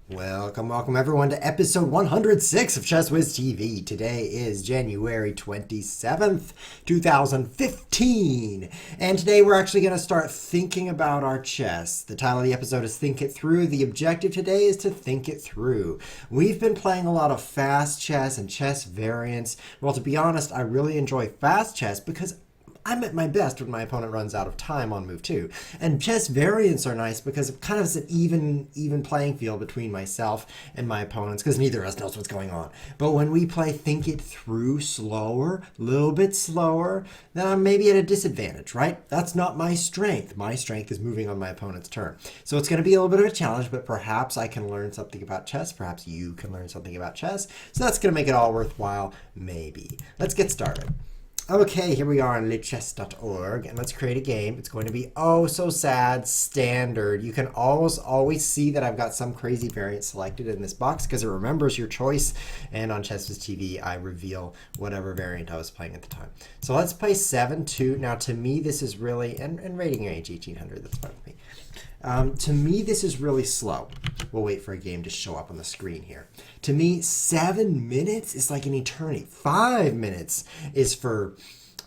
Welcome everyone to episode 106 of ChessWhiz TV. Today is January 27th, 2015. And today we're actually going to start thinking about our chess. The title of the episode is Think It Through. The objective today is to think it through. We've been playing a lot of fast chess and chess variants. Well, to be honest, I really enjoy fast chess because I'm at my best when my opponent runs out of time on move 2. And chess variants are nice because it kind of is an even playing field between myself and my opponents because neither of us knows what's going on. But when we play think it through slower, a little bit slower, then I'm maybe at a disadvantage, right? That's not my strength. My strength is moving on my opponent's turn. So it's going to be a little bit of a challenge, but perhaps I can learn something about chess. Perhaps you can learn something about chess. So that's going to make it all worthwhile, maybe. Let's get started. Okay, here we are on lichess.org, and let's create a game. It's going to be oh so sad standard. You can always see that I've got some crazy variant selected in this box because it remembers your choice. And on ChessWhiz TV, I reveal whatever variant I was playing at the time. So let's play 7-2. Now, to me, this is really, and rating range 1800, that's fine with me. To me, this is really slow. We'll wait for a game to show up on the screen here. To me, 7 minutes is like an eternity. 5 minutes is for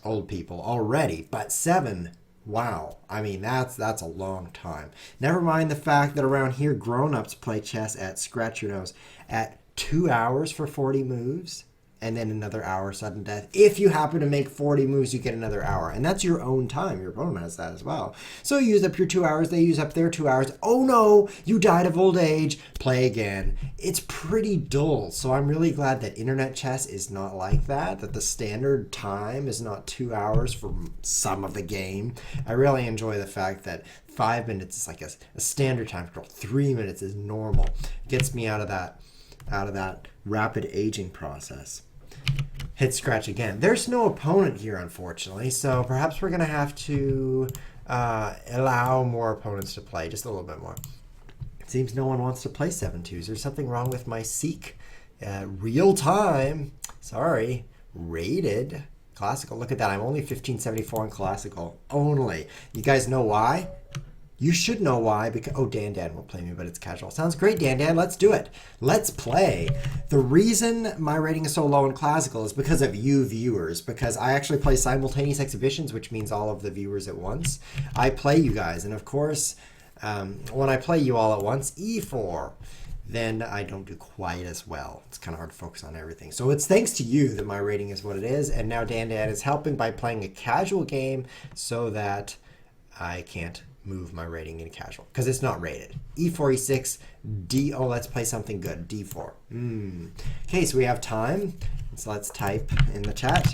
old people already, but 7, wow. I mean, that's a long time. Never mind the fact that around here, grown-ups play chess at, scratch your nose, at 2 hours for 40 moves. And then another hour sudden death. If you happen to make 40 moves, you get another hour. And that's your own time. Your opponent has that as well. So you use up your 2 hours. They use up their 2 hours. Oh no, you died of old age. Play again. It's pretty dull. So I'm really glad that internet chess is not like that. That the standard time is not 2 hours for some of the game. I really enjoy the fact that 5 minutes is like a standard time control. 3 minutes is normal. Gets me out of that rapid aging process. Hit scratch again. There's no opponent here, unfortunately, so perhaps we're going to have to allow more opponents to play, just a little bit more. It seems no one wants to play 7-2s. There's something wrong with my Seek. Real time. Sorry. Rated. Classical. Look at that. I'm only 1574 in classical. Only. You guys know why? You should know why, because, oh, Dan won't play me, but it's casual. Sounds great, Dan. Let's do it. Let's play. The reason my rating is so low in classical is because of you viewers, because I actually play simultaneous exhibitions, which means all of the viewers at once. I play you guys, and of course, when I play you all at once, E4, then I don't do quite as well. It's kind of hard to focus on everything. So it's thanks to you that my rating is what it is, and now Dan is helping by playing a casual game so that I can't move my rating in casual because it's not rated. E4, E6, D. Oh, let's play something good. D4. Okay, so we have time. So let's type in the chat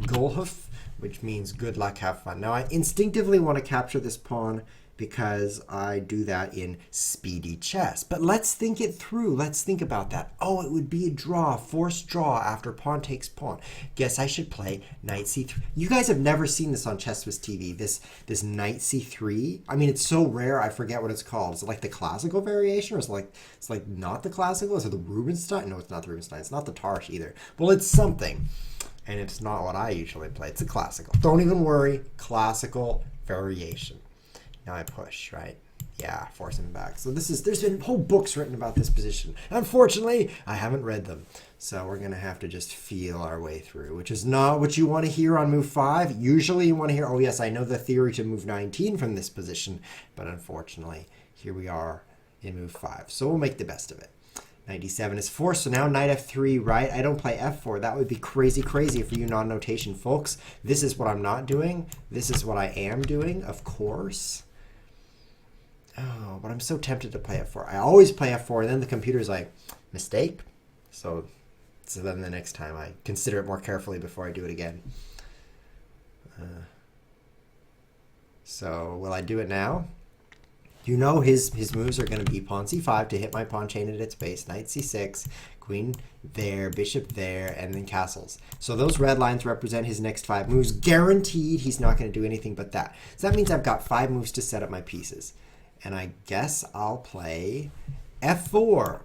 Golhuf, which means good luck, have fun. Now, I instinctively want to capture this pawn because I do that in speedy chess. But let's think it through. Let's think about that. Oh, it would be a draw, forced draw after pawn takes pawn. Guess I should play knight c3. You guys have never seen this on ChessWhiz TV, this knight c3. I mean, it's so rare, I forget what it's called. Is it like the classical variation, or is it it's like not the classical? Is it the Rubinstein? No, it's not the Rubinstein. It's not the Tarsh either. Well, it's something. And it's not what I usually play. It's a classical. Don't even worry. Classical variation. Now I push, right? Yeah, force him back. So there's been whole books written about this position. Unfortunately, I haven't read them. So we're going to have to just feel our way through, which is not what you want to hear on move 5. Usually you want to hear, oh yes, I know the theory to move 19 from this position. But unfortunately, here we are in move 5. So we'll make the best of it. Knight d7 is forced, so now knight f3, right? I don't play f4. That would be crazy for you non-notation folks. This is what I'm not doing. This is what I am doing, of course. Oh, but I'm so tempted to play f4. I always play f4, and then the computer's like, mistake? So then the next time I consider it more carefully before I do it again. So will I do it now? You know his moves are going to be pawn c5 to hit my pawn chain at its base, knight c6, queen there, bishop there, and then castles. So those red lines represent his next 5 moves. Guaranteed he's not going to do anything but that. So that means I've got 5 moves to set up my pieces. And I guess I'll play f4,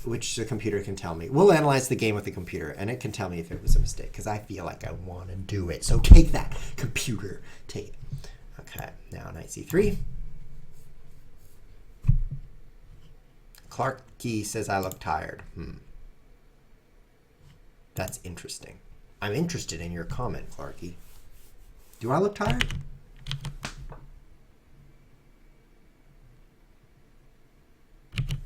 which the computer can tell me. We'll analyze the game with the computer, and it can tell me if it was a mistake, because I feel like I want to do it. So take that, computer. Take it. Okay, now knight c3. Clarky says I look tired. That's interesting. I'm interested in your comment, Clarky. Do I look tired?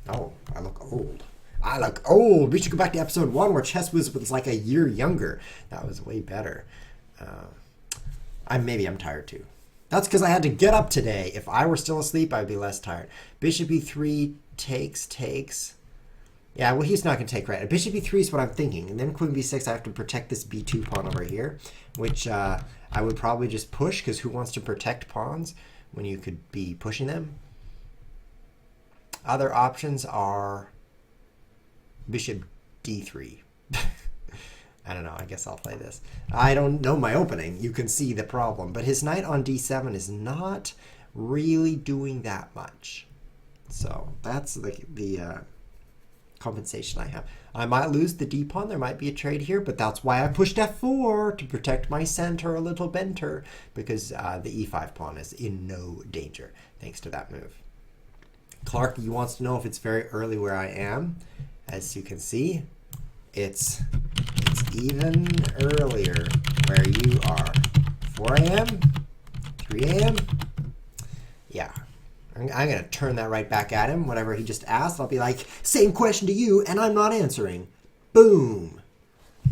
Oh, I look old. I look old. We should go back to episode 1 where Chess was like a year younger. That was way better. Maybe I'm tired too. That's because I had to get up today. If I were still asleep, I'd be less tired. Bishop e3 takes. Yeah, well, he's not going to take right. Bishop e3 is what I'm thinking. And then queen b6, I have to protect this b2 pawn over here, which I would probably just push, because who wants to protect pawns when you could be pushing them? Other options are bishop d3. I don't know. I guess I'll play this. I don't know my opening. You can see the problem. But his knight on d7 is not really doing that much. So that's the compensation I have. I might lose the d pawn. There might be a trade here, but that's why I pushed f4 to protect my center a little better, because the e5 pawn is in no danger thanks to that move. Clarky wants to know if it's very early where I am. As you can see, it's even earlier where you are. 4 a.m., 3 a.m. Yeah. I'm going to turn that right back at him. Whatever he just asked, I'll be like, same question to you, and I'm not answering. Boom.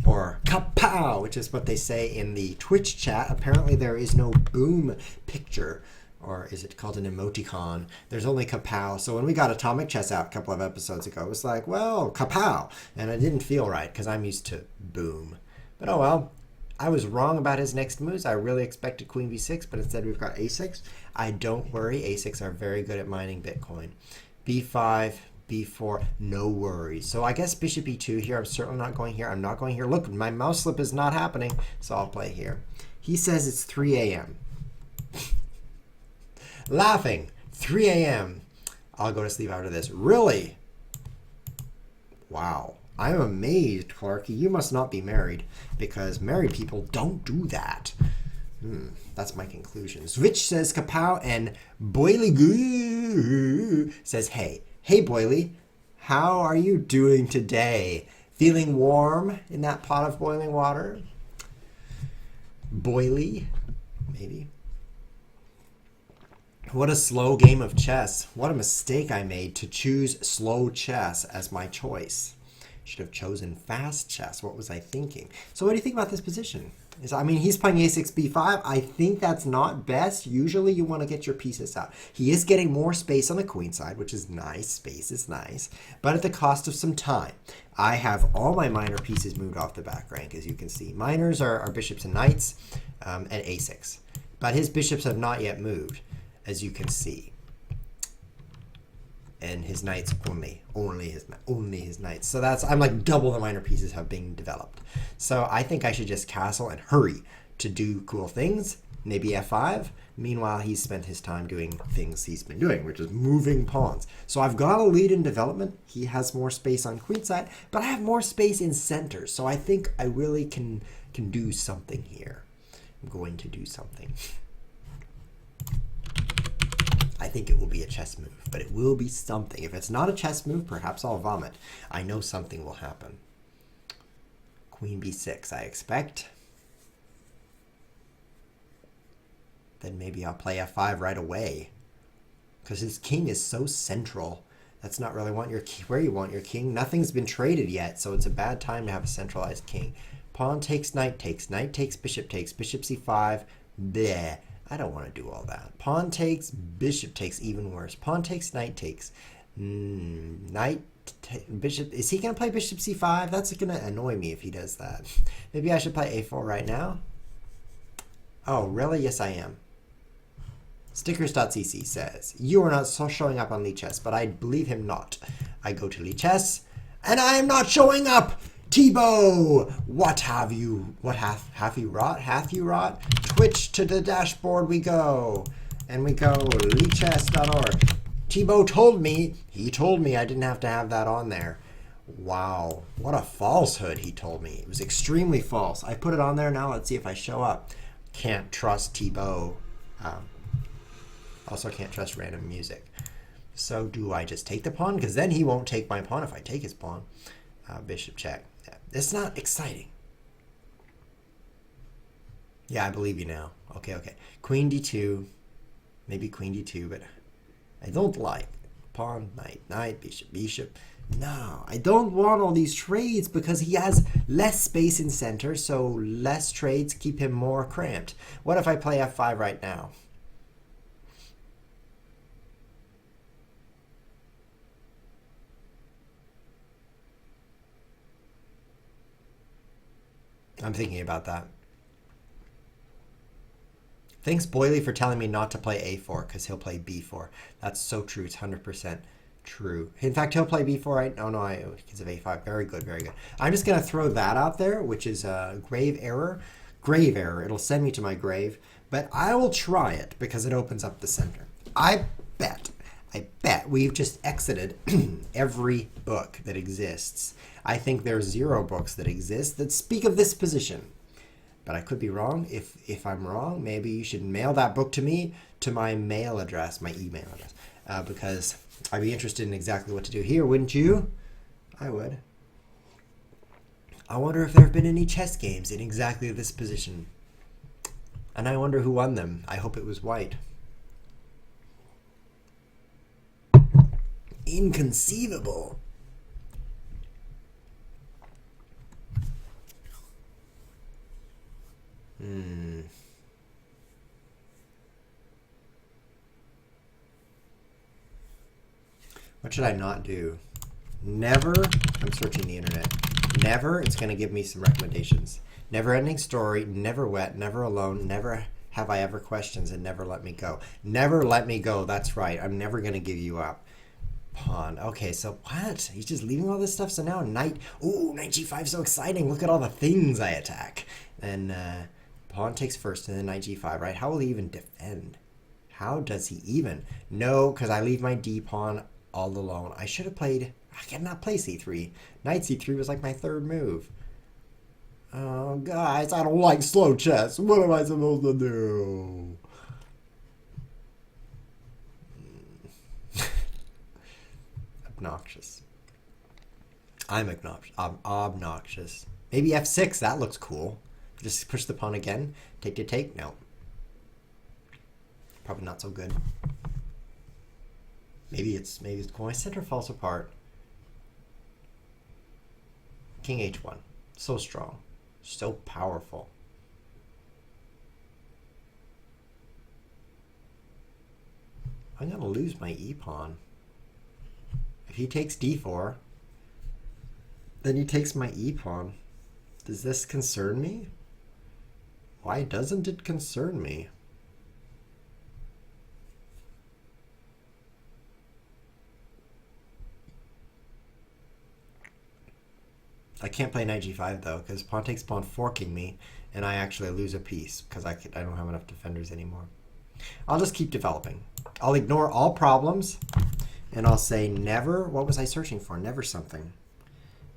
Or kapow, which is what they say in the Twitch chat. Apparently there is no boom picture. Or is it called an emoticon? There's only kapow. So when we got Atomic Chess out a couple of episodes ago, it was like, well, kapow. And it didn't feel right because I'm used to boom. But oh well. I was wrong about his next moves. I really expected queen b6, but instead we've got a6. I don't worry. a6 are very good at mining Bitcoin. b5, b4, no worries. So I guess bishop e2 here. I'm certainly not going here. I'm not going here. Look, my mouse slip is not happening, so I'll play here. He says it's 3 a.m. Laughing. 3 a.m. I'll go to sleep after this. Really? Wow. I'm amazed, Clarky. You must not be married, because married people don't do that. That's my conclusion. Switch says kapow, and Boily Goo says hey. Hey, Boily. How are you doing today? Feeling warm in that pot of boiling water? Boily, maybe. What a slow game of chess. What a mistake I made to choose slow chess as my choice. Should have chosen fast chess. What was I thinking? So what do you think about this position? I mean, he's playing a6, b5. I think that's not best. Usually you want to get your pieces out. He is getting more space on the queen side, which is nice. Space is nice, but at the cost of some time. I have all my minor pieces moved off the back rank, as you can see. Minors are bishops and knights at a6, but his bishops have not yet moved, as you can see. And his knights only his knights. So I'm like double the minor pieces have been developed. So I think I should just castle and hurry to do cool things. Maybe f5. Meanwhile, he's spent his time doing things he's been doing, which is moving pawns. So I've got a lead in development. He has more space on queenside, but I have more space in center. So I think I really can do something here. I'm going to do something. I think it will be a chess move, but it will be something. If it's not a chess move, perhaps I'll vomit. I know something will happen. Queen b6, I expect. Then maybe I'll play f5 right away, because his king is so central. That's not really where you want your king. Nothing's been traded yet, so it's a bad time to have a centralized king. Pawn takes, knight takes, bishop c5. Bleh. I don't want to do all that. Pawn takes, bishop takes, even worse. Pawn takes, knight takes. Bishop. Is he going to play bishop c5? That's going to annoy me if he does that. Maybe I should play a4 right now. Oh, really? Yes, I am. Stickers.cc says, you are not showing up on Lichess, but I believe him not. I go to Lichess, and I am not showing up! Tebow, what have you wrought? Hath you wrought? Twitch to the dashboard we go. And we go lichess.org. Tebow told me I didn't have to have that on there. Wow, what a falsehood he told me. It was extremely false. I put it on there. Now let's see if I show up. Can't trust Tebow. Also can't trust random music. So do I just take the pawn? Because then he won't take my pawn if I take his pawn. Bishop check. Yeah. It's not exciting. Yeah, I believe you now. Okay, okay. Queen d2. Maybe queen d2, but I don't like. Pawn, knight, knight, bishop, bishop. No, I don't want all these trades because he has less space in center, so less trades keep him more cramped. What if I play f5 right now? I'm thinking about that. Thanks, Boily, for telling me not to play a4 because he'll play b4. That's so true. It's 100% true. In fact, he'll play b4, right? Oh, no, because of a5. Very good, very good. I'm just going to throw that out there, which is a grave error. Grave error. It'll send me to my grave. But I will try it because it opens up the center. I bet we've just exited every book that exists. I think there's 0 books that exist that speak of this position. But I could be wrong. If I'm wrong, maybe you should mail that book to me, to my mail address, my email address, because I'd be interested in exactly what to do here, wouldn't you? I would. I wonder if there have been any chess games in exactly this position. And I wonder who won them. I hope it was white. Inconceivable. What should I not do? Never, I'm searching the internet. Never, it's going to give me some recommendations. Never ending story, never wet, never alone, never have I ever questions, and never let me go. Never let me go, that's right. I'm never going to give you up. Pawn. Okay, so what? He's just leaving all this stuff. So now knight. Ooh, knight g5, so exciting. Look at all the things I attack. And pawn takes first and then knight g5, right? How will he even defend? How does he even? No, because I leave my d pawn all alone. I should have played. I cannot play c3. Knight c3 was like my third move. Oh, guys, I don't like slow chess. What am I supposed to do? Obnoxious. I'm obnoxious. Maybe f6. That looks cool. Just push the pawn again. Take to take. No. Probably not so good. Maybe it's cool. My center falls apart. King h1. So strong. So powerful. I'm gonna lose my e-pawn. If he takes d4, then he takes my e-pawn. Does this concern me? Why doesn't it concern me? I can't play knight g5 though, because pawn takes pawn forking me, and I actually lose a piece because I don't have enough defenders anymore. I'll just keep developing. I'll ignore all problems, and I'll say never. What was I searching for? Never something.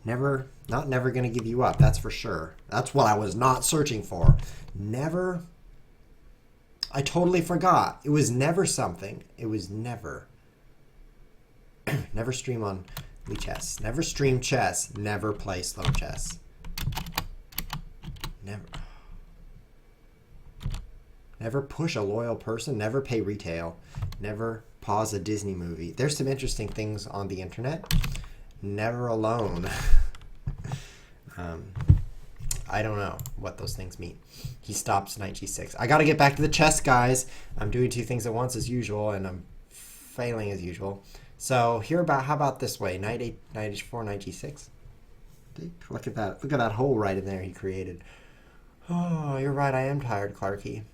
Never, not never going to give you up. That's for sure. That's what I was not searching for. Never. I totally forgot. It was never something. It was never. Never stream on chess. Never stream chess. Never play slow chess. Never. Never push a loyal person. Never pay retail. Never pause a Disney movie. There's some interesting things on the internet. Never alone. I don't know what those things mean. He stops knight g6. I got to get back to the chess, guys. I'm doing 2 things at once as usual, and I'm failing as usual. So how about this way? Knight h4, knight g6. Look at that. Look at that hole right in there he created. Oh, you're right. I am tired, Clarky.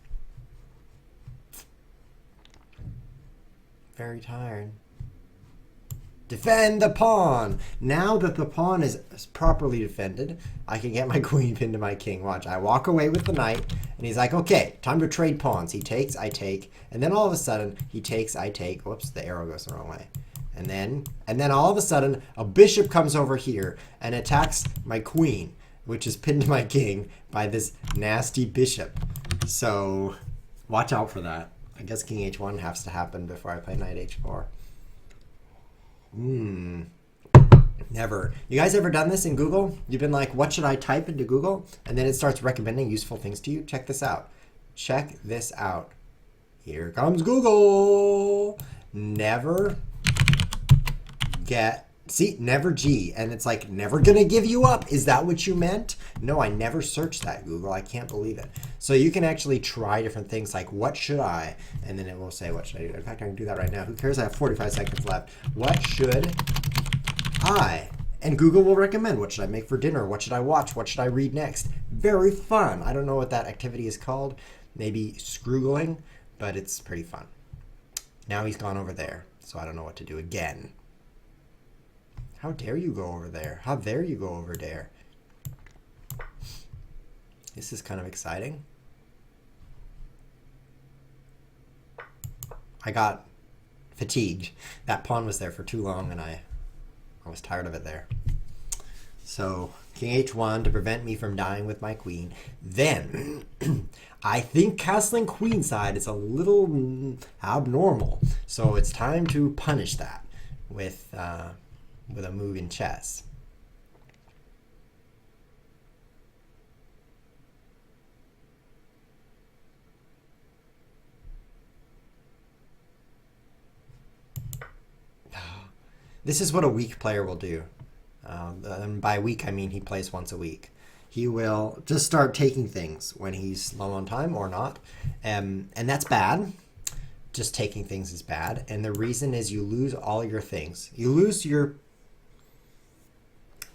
Very tired. Defend the pawn. Now that the pawn is properly defended, I can get my queen pinned to my king. Watch, I walk away with the knight, and he's like, okay, time to trade pawns. He takes, I take, and then all of a sudden, he takes, I take. Whoops, the arrow goes the wrong way. And then all of a sudden, a bishop comes over here and attacks my queen, which is pinned to my king by this nasty bishop. So watch out for that. I guess king h1 has to happen before I play knight h4. Never. You guys ever done this in Google? You've been like, what should I type into Google? And then it starts recommending useful things to you. Check this out. Check this out. Here comes Google. Never never G. And it's like, never gonna give you up. Is that what you meant? No, I never searched that, Google. I can't believe it. So you can actually try different things like, what should I? And then it will say, what should I do? In fact, I can do that right now. Who cares? I have 45 seconds left. What should I? And Google will recommend, what should I make for dinner? What should I watch? What should I read next? Very fun. I don't know what that activity is called. Maybe scroogling, but it's pretty fun. Now he's gone over there, so I don't know what to do again. How dare you go over there? How dare you go over there? This is kind of exciting. I got fatigued. That pawn was there for too long, and I was tired of it there. So king h1 to prevent me from dying with my queen. Then I think castling queenside is a little abnormal. So it's time to punish that with a move in chess. This is what a weak player will do. And by weak, I mean he plays once a week. He will just start taking things when he's low on time or not. And that's bad. Just taking things is bad. And the reason is you lose all your things. You lose your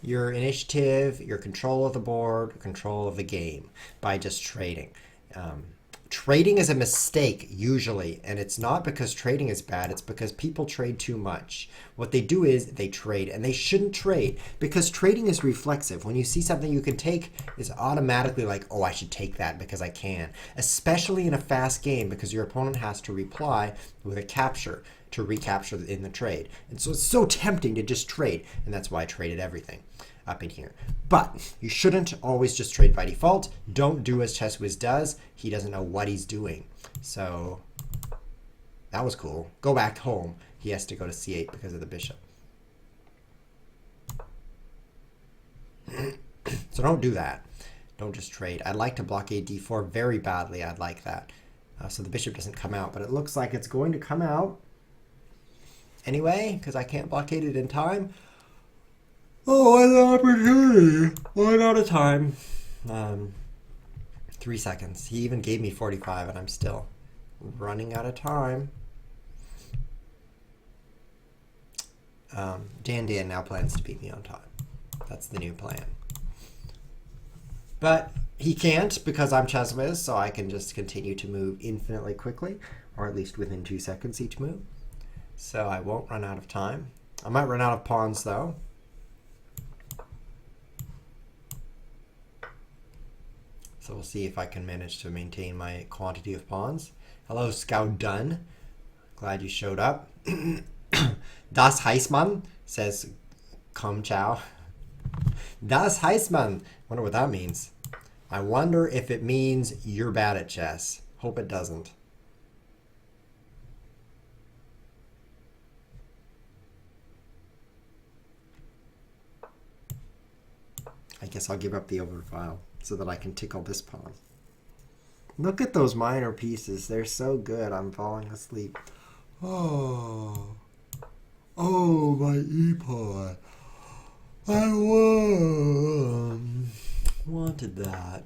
initiative, your control of the board, control of the game by just trading. Trading is a mistake usually, and it's not because trading is bad, it's because people trade too much. What they do is they trade, and they shouldn't trade because trading is reflexive. When you see something you can take, it's automatically like, oh, I should take that because I can. Especially in a fast game because your opponent has to reply with a capture to recapture in the trade. And so it's so tempting to just trade, and that's why I traded everything up in here. But you shouldn't always just trade by default. Don't do as ChessWiz does. He doesn't know what he's doing. So that was cool. Go back home. He has to go to c8 because of the bishop. So don't do that. Don't just trade. I'd like to blockade d4 very badly. I'd like that. So the bishop doesn't come out, but it looks like it's going to come out anyway because I can't blockade it in time. Oh, what an opportunity. One out of time. 3 seconds. He even gave me 45 and I'm still running out of time. Dan now plans to beat me on time. That's the new plan. But he can't because I'm ChessWiz, so I can just continue to move infinitely quickly, or at least within 2 seconds each move. So I won't run out of time. I might run out of pawns though. So we'll see if I can manage to maintain my quantity of pawns. Hello, Scout Dunn. Glad you showed up. Das Heisman says, Kom Chow. Das Heisman. Wonder what that means. I wonder if it means you're bad at chess. Hope it doesn't. I guess I'll give up the overfile so that I can tickle this pawn. Look at those minor pieces. They're so good. I'm falling asleep. Oh. Oh, my e-pawn. I wanted that.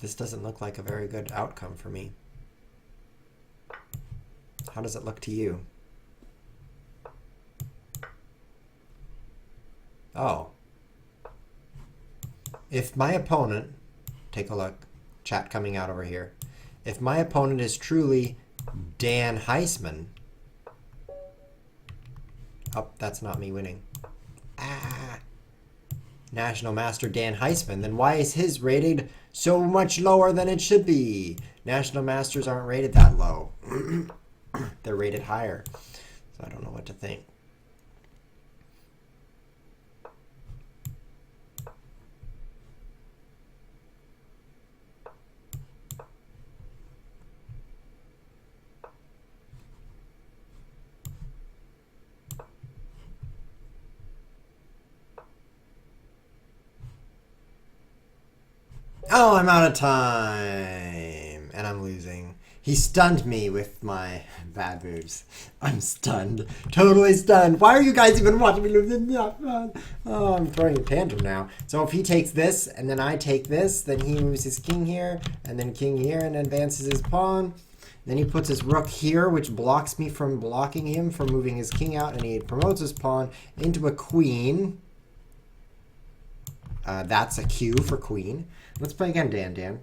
This doesn't look like a very good outcome for me. How does it look to you? Oh. If my opponent, take a look, chat coming out over here. If my opponent is truly Dan Heisman, oh, that's not me winning. National Master Dan Heisman, then why is his rated so much lower than it should be? National Masters aren't rated that low. They're rated higher. So I don't know what to think. Oh, I'm out of time. And I'm losing. He stunned me with my bad moves. I'm stunned. Totally stunned. Why are you guys even watching me lose? Oh, I'm throwing a tantrum now. So if he takes this, and then I take this, then he moves his king here, and then king here, and advances his pawn. Then he puts his rook here, which blocks me from blocking him from moving his king out, and he promotes his pawn into a queen. That's a Q for queen. Let's play again, Dan.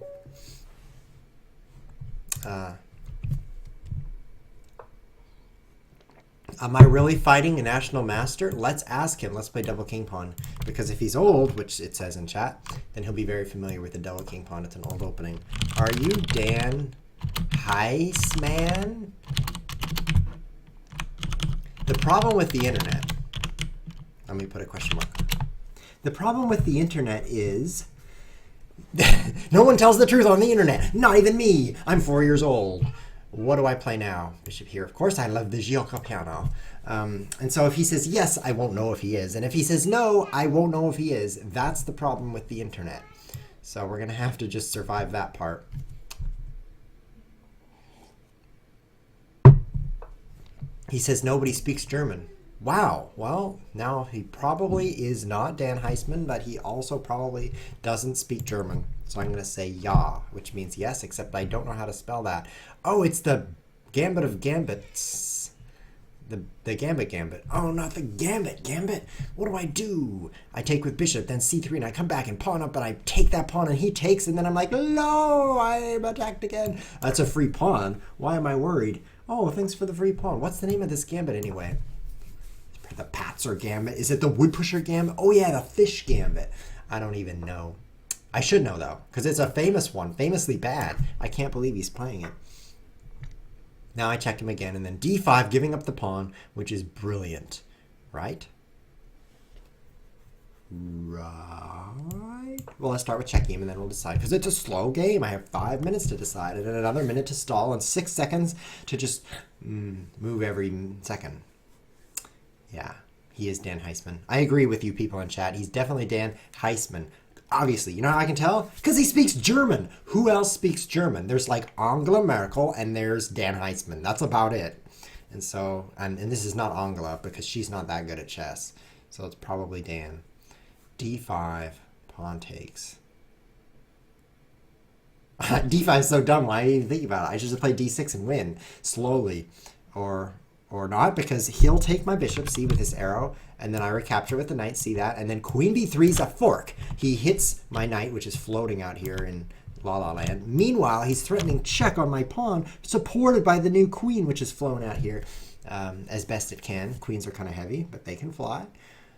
Am I really fighting a national master? Let's ask him. Let's play double king pawn. Because if he's old, which it says in chat, then he'll be very familiar with the double king pawn. It's an old opening. Are you Dan Heisman? The problem with the internet. Let me put a question mark. The problem with the internet is no one tells the truth on the internet. Not even me. I'm 4 years old. What do I play now? Bishop here. Of course, I love the Gioco piano. And so if he says yes, I won't know if he is. And if he says no, I won't know if he is. That's the problem with the internet. So we're going to have to just survive that part. He says nobody speaks German. Wow. Well, now he probably is not Dan Heisman, but he also probably doesn't speak German. So I'm going to say ja, which means yes, except I don't know how to spell that. Oh, it's the Gambit of Gambits. The Gambit. Oh, not the Gambit. What do I do? I take with bishop, then c3, and I come back and pawn up, and I take that pawn, and he takes, and then I'm like, no, I'm attacked again. That's a free pawn. Why am I worried? Oh, thanks for the free pawn. What's the name of this Gambit anyway? The Patzer Gambit. Is it the Woodpusher Gambit? Oh, yeah, the Fish Gambit. I don't even know. I should know, though, because it's a famous one, famously bad. I can't believe he's playing it. Now I check him again, and then d5, giving up the pawn, which is brilliant, right? Right. Well, let's start with checking him, and then we'll decide, because it's a slow game. I have 5 minutes to decide, and then another minute to stall, and 6 seconds to just move every second. Yeah, he is Dan Heisman. I agree with you people in chat. He's definitely Dan Heisman. Obviously, you know how I can tell? Because he speaks German. Who else speaks German? There's like Angela Merkel and there's Dan Heisman. That's about it. And so, and this is not Angela because she's not that good at chess. So it's probably Dan. D5, pawn takes. D5 is so dumb. Why didn't I even think about it? I should just play D6 and win slowly. Or not, because he'll take my bishop, see, with his arrow, and then I recapture with the knight, see that, and then queen b3 is a fork. He hits my knight, which is floating out here in La La Land. Meanwhile, he's threatening check on my pawn, supported by the new queen, which is flown out here as best it can. Queens are kind of heavy, but they can fly.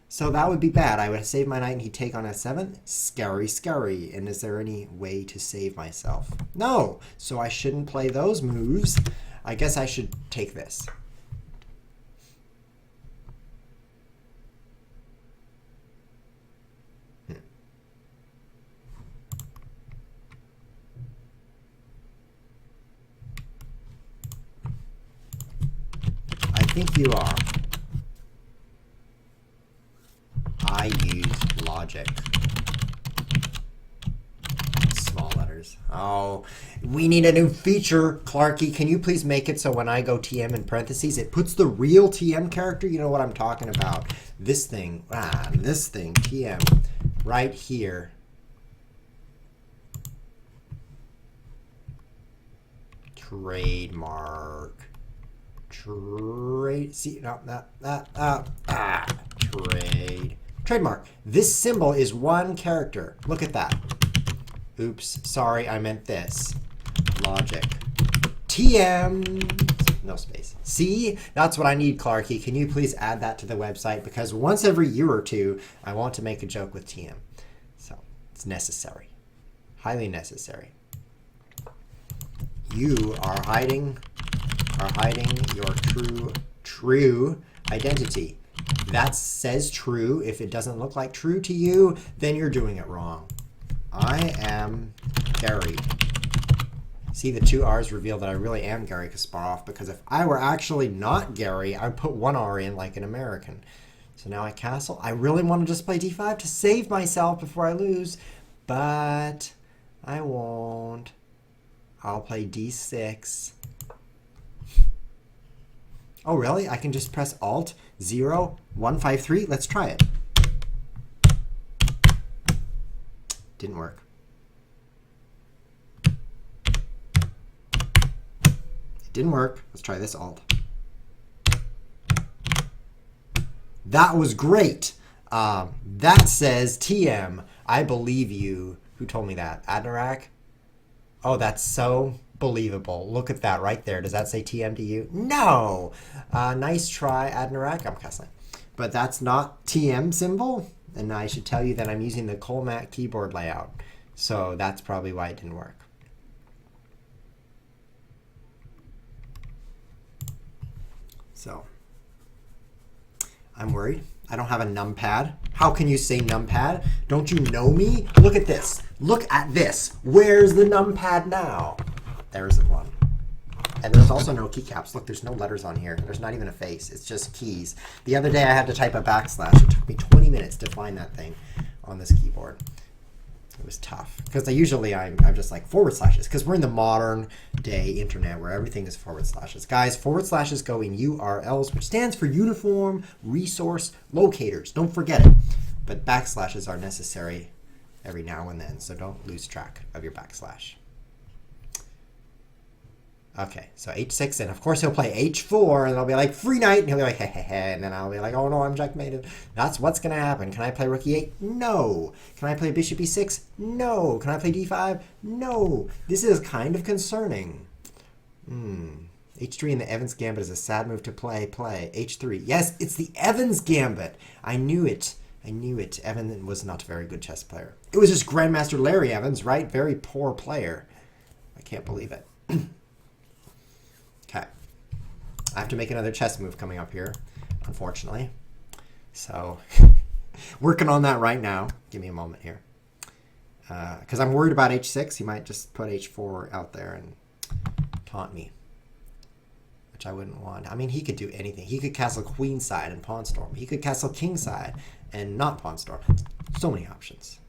So that would be bad. I would save my knight, and he'd take on f7. Scary. And is there any way to save myself? No. So I shouldn't play those moves. I guess I should take this. I think you are. I use logic. Small letters. Oh, we need a new feature. Clarky, can you please make it so when I go TM in parentheses, it puts the real TM character? You know what I'm talking about. This thing, TM, right here. Trademark. Trademark. This symbol is one character. Look at that. Oops, sorry, I meant this. Logic. TM. No space. See? That's what I need, Clarky. Can you please add that to the website? Because once every year or two, I want to make a joke with TM. So, it's necessary. Highly necessary. You are hiding your true identity. That says true. If it doesn't look like true to you, then you're doing it wrong. I am Gary. See, the 2 R's reveal that I really am Gary Kasparov, because if I were actually not Gary, I'd put 1 R in like an American. So now I castle. I really want to just play d5 to save myself before I lose, but I won't. I'll play d6. Oh, really? I can just press Alt 0 1 5 3. Let's try it. Didn't work. It didn't work. Let's try this Alt. That was great. That says TM. I believe you. Who told me that? Adnarak? Oh, that's so believable. Look at that right there. Does that say TM to you? No. Nice try, Adnarak. I'm cussing. But that's not TM symbol. And I should tell you that I'm using the Colmat keyboard layout. So that's probably why it didn't work. So I'm worried. I don't have a numpad. How can you say numpad? Don't you know me? Look at this. Look at this. Where's the numpad now? There's the one. And there's also no keycaps. Look, there's no letters on here. There's not even a face. It's just keys. The other day I had to type a backslash. It took me 20 minutes to find that thing on this keyboard. It was tough. Because I'm just like forward slashes. Because we're in the modern day internet where everything is forward slashes. Guys, forward slashes go in URLs, which stands for Uniform Resource Locators. Don't forget it. But backslashes are necessary every now and then. So don't lose track of your backslash. Okay, so h6, and of course he'll play h4, and I'll be like, free knight, and he'll be like, heh, and then I'll be like, oh no, I'm checkmated. That's what's going to happen. Can I play rook e8? No. Can I play bishop e6? No. Can I play d5? No. This is kind of concerning. h3 in the Evans Gambit is a sad move to play. h3. Yes, it's the Evans Gambit. I knew it. Evan was not a very good chess player. It was just Grandmaster Larry Evans, right? Very poor player. I can't believe it. Okay. I have to make another chess move coming up here, unfortunately. So, working on that right now. Give me a moment here. Because I'm worried about h6. He might just put h4 out there and taunt me, which I wouldn't want. I mean, he could do anything. He could castle queenside and pawn storm. He could castle kingside and not pawn storm. So many options.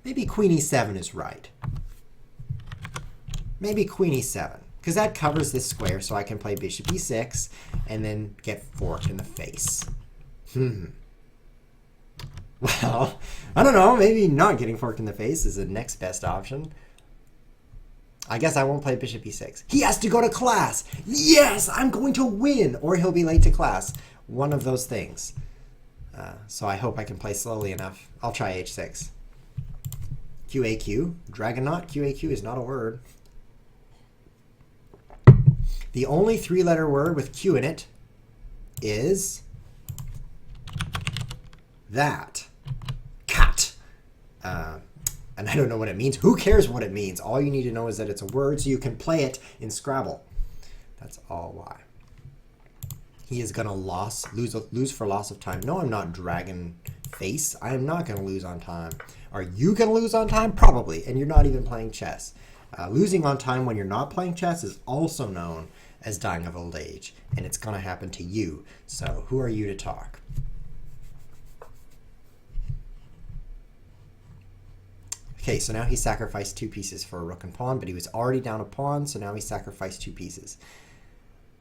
Maybe queen e7 is right. Maybe queen e7. Because that covers this square, so I can play bishop e6 and then get forked in the face. Well, I don't know. Maybe not getting forked in the face is the next best option. I guess I won't play bishop e6. He has to go to class. Yes, I'm going to win. Or he'll be late to class. One of those things. So I hope I can play slowly enough. I'll try h6. QAQ. Dragonaut. QAQ is not a word. The only three-letter word with Q in it is that. Cat. And I don't know what it means. Who cares what it means? All you need to know is that it's a word so you can play it in Scrabble. That's all why. He is going to lose for loss of time. No, I'm not Dragon Face. I am not going to lose on time. Are you going to lose on time? Probably. And you're not even playing chess. Losing on time when you're not playing chess is also known as dying of old age. And it's going to happen to you. So who are you to talk? Okay, so now he sacrificed 2 pieces for a rook and pawn, but he was already down a pawn, so now he sacrificed 2 pieces.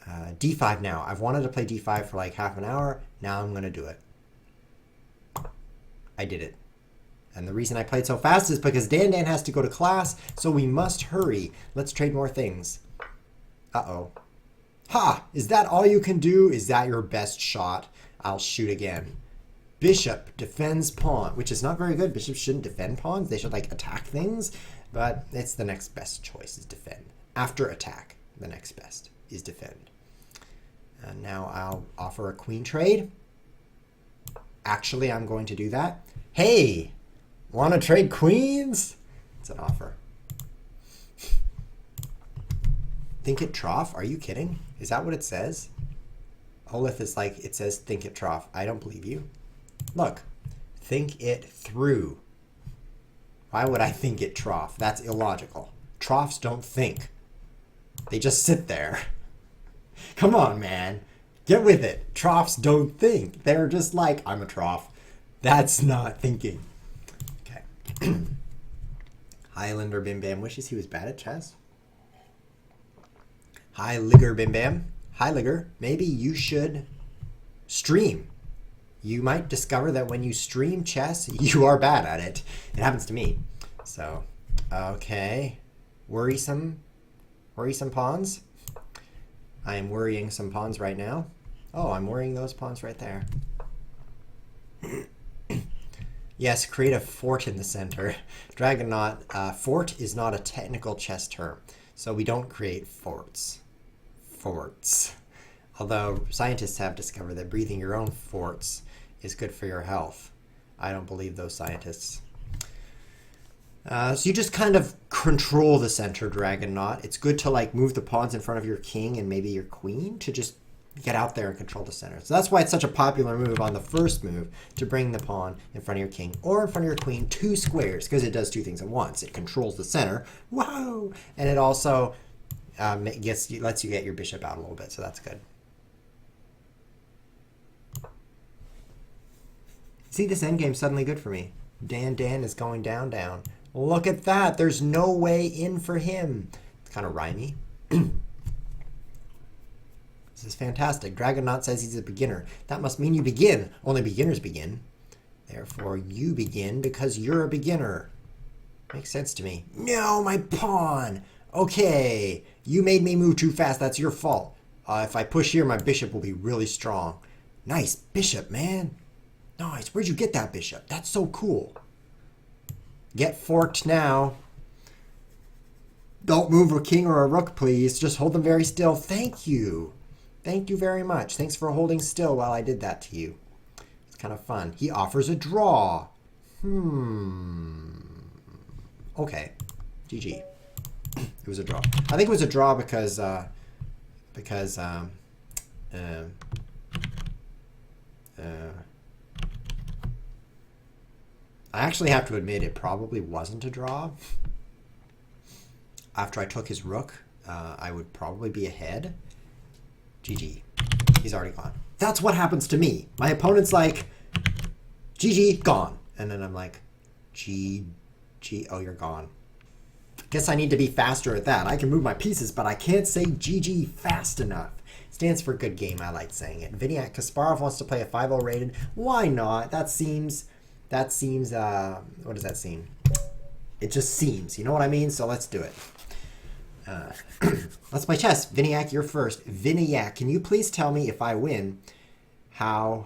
D5 now. I've wanted to play D5 for like half an hour. Now I'm going to do it. I did it. And the reason I played so fast is because Dan has to go to class, so we must hurry. Let's trade more things. Uh-oh. Ha! Is that all you can do? Is that your best shot? I'll shoot again. Bishop defends pawn, which is not very good. Bishops shouldn't defend pawns. They should, like, attack things. But it's the next best choice is defend. After attack, the next best is defend. And now I'll offer a queen trade. Actually, I'm going to do that. Hey! Want to trade queens? It's an offer. Think it trough? Are you kidding? Is that what it says? Olaf is like, it says think it trough. I don't believe you. Look, think it through. Why would I think it trough? That's illogical. Troughs don't think. They just sit there. Come on, man. Get with it. Troughs don't think. They're just like, I'm a trough. That's not thinking. Okay. Highlander Bim Bam wishes he was bad at chess. Ligger Bim Bam. Ligger, maybe you should stream. You might discover that when you stream chess, you are bad at it. It happens to me. So, okay. Worrisome pawns. I am worrying some pawns right now. Oh, I'm worrying those pawns right there. Yes, create a fort in the center. Dragonaut, fort is not a technical chess term, so we don't create forts. Although scientists have discovered that breathing your own forts is good for your health. I don't believe those scientists. So you just kind of control the center, Dragonaut. It's good to like move the pawns in front of your king and maybe your queen to just get out there and control the center. So that's why it's such a popular move on the first move, to bring the pawn in front of your king or in front of your queen 2 squares, because it does 2 things at once. It controls the center, wow, and it also lets you get your bishop out a little bit, so that's good. See, this endgame's suddenly good for me. Dan is going down. Look at that. There's no way in for him. It's kind of rhymey. This is fantastic. Dragonaut says he's a beginner. That must mean you begin. Only beginners begin. Therefore, you begin because you're a beginner. Makes sense to me. No, my pawn. Okay, you made me move too fast. That's your fault. If I push here, my bishop will be really strong. Nice bishop, man. Nice. Where'd you get that bishop? That's so cool. Get forked now. Don't move a king or a rook, please. Just hold them very still. Thank you. Thank you very much. Thanks for holding still while I did that to you. It's kind of fun. He offers a draw. Okay. GG. It was a draw. I think it was a draw because I actually have to admit it probably wasn't a draw. After I took his rook, I would probably be ahead. GG. He's already gone. That's what happens to me. My opponent's like, GG, gone. And then I'm like, GG, oh, you're gone. Guess I need to be faster at that. I can move my pieces, but I can't say GG fast enough. Stands for good game, I like saying it. Viniak Kasparov wants to play a 5-0 rated. Why not? That seems, what does that seem? It just seems, you know what I mean? So let's do it. Let's play chess. Viniak, you're first. Viniak, can you please tell me if I win how